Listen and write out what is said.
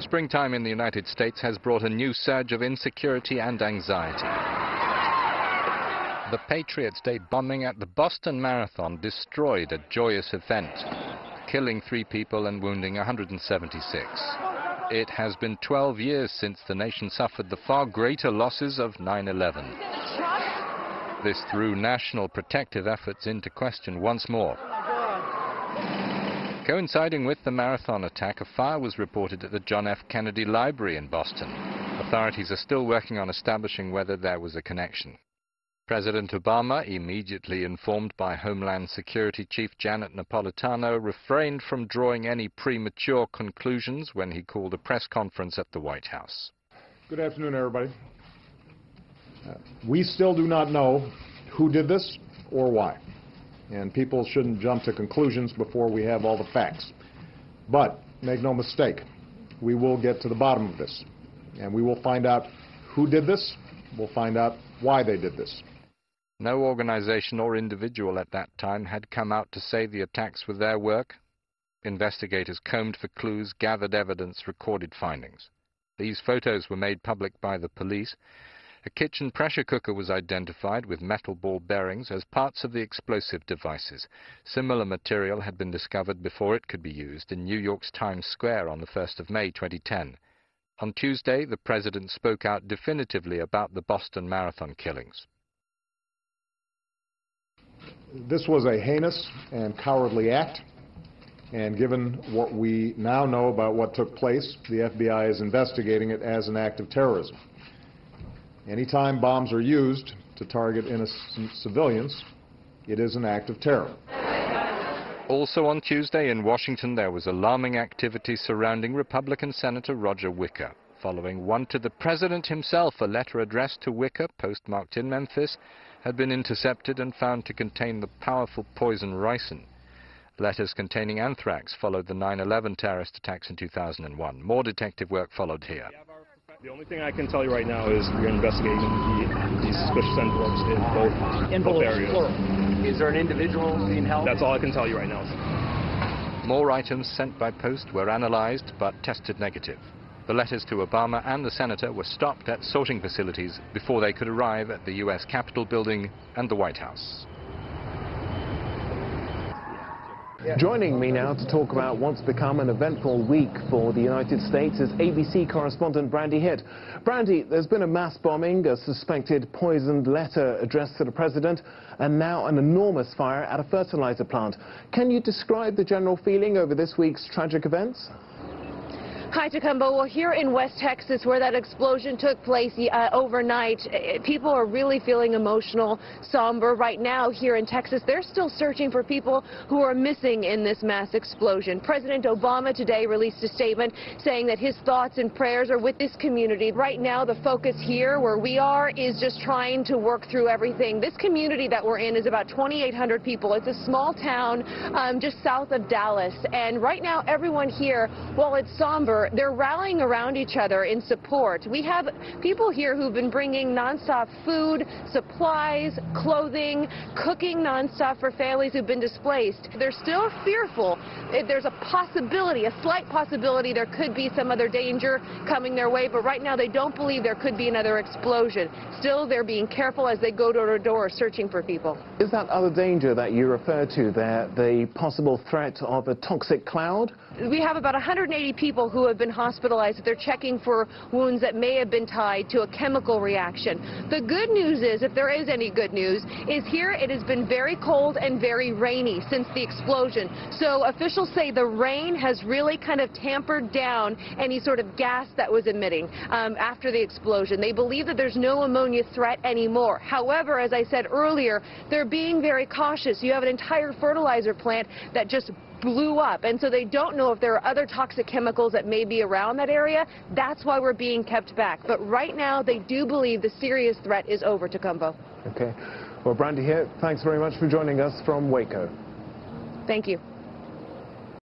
Springtime in the United States has brought a new surge of insecurity and anxiety. The Patriot state bombing at the Boston Marathon destroyed a joyous event, killing 3 people and wounding 176. It has been 12 years since the nation suffered the far greater losses of 9/11. This threw national protective efforts into question once more. Coinciding with the marathon attack, a fire was reported at the John F. Kennedy Library in Boston. Authorities are still working on establishing whether there was a connection. President Obama, immediately informed by Homeland Security Chief Janet Napolitano, refrained from drawing any premature conclusions when he called a press conference at the White House. Good afternoon, everybody. We still do not know who did this or why. And people shouldn't jump to conclusions before we have all the facts. But make no mistake, we will get to the bottom of this. And we will find out who did this. We'll find out why they did this. No organization or individual at that time had come out to say the attacks were their work. Investigators combed for clues, gathered evidence, recorded findings. These photos were made public by the police. A kitchen pressure cooker was identified with metal ball bearings as parts of the explosive devices. Similar material had been discovered before it could be used in New York's Times Square on the 1st of May 2010. On Tuesday, the president spoke out definitively about the Boston Marathon killings. This was a heinous and cowardly act, and given what we now know about what took place, the FBI is investigating it as an act of terrorism. Anytime bombs are used to target innocent civilians, it is an act of terror. Also on Tuesday in Washington, there was alarming activity surrounding Republican Senator Roger Wicker. Following one to the president himself, a letter addressed to Wicker, postmarked in Memphis, had been intercepted and found to contain the powerful poison ricin. Letters containing anthrax followed the 9/11 terrorist attacks in 2001. More detective work followed here. The only thing I can tell you right now is we're investigating the suspicious envelopes in both areas. Plural. Is there an individual being held? That's all I can tell you right now. More items sent by post were analyzed but tested negative. The letters to Obama and the senator were stopped at sorting facilities before they could arrive at the U.S. Capitol building and the White House. Joining me now to talk about what's become an eventful week for the United States is ABC correspondent Brandy Hitt. Brandy, there's been a mass bombing, a suspected poisoned letter addressed to the president, and now an enormous fire at a fertilizer plant. Can you describe the general feeling over this week's tragic events? Hi, Tacumbo. Well, here in West Texas, where that explosion took place overnight, people are really feeling emotional, somber. Right now, here in Texas, they're still searching for people who are missing in this mass explosion. President Obama today released a statement saying that his thoughts and prayers are with this community. Right now, the focus here, where we are, is just trying to work through everything. This community that we're in is about 2,800 people. It's a small town just south of Dallas. And right now, everyone here, while it's somber, they're rallying around each other in support. We have people here who've been bringing nonstop food, supplies, clothing, cooking nonstop for families who've been displaced. They're still fearful. There's a possibility, a slight possibility, there could be some other danger coming their way, but right now they don't believe there could be another explosion. Still, they're being careful as they go door to door searching for people. Is that other danger that you refer to there the possible threat of a toxic cloud? We have about 180 people who have been hospitalized. They're checking for wounds that may have been tied to a chemical reaction. The good news is, if there is any good news, is here it has been very cold and very rainy since the explosion. So officials say the rain has really kind of tampered down any sort of gas that was emitting after the explosion. They believe that there's no ammonia threat anymore. However, as I said earlier, they're being very cautious. You have an entire fertilizer plant that just blew up, and so they don't know if there are other toxic chemicals that may be around that area. That's why we're being kept back. But right now, they do believe the serious threat is over, Tacumbo. Okay. Well, Brandy here, thanks very much for joining us from Waco. Thank you.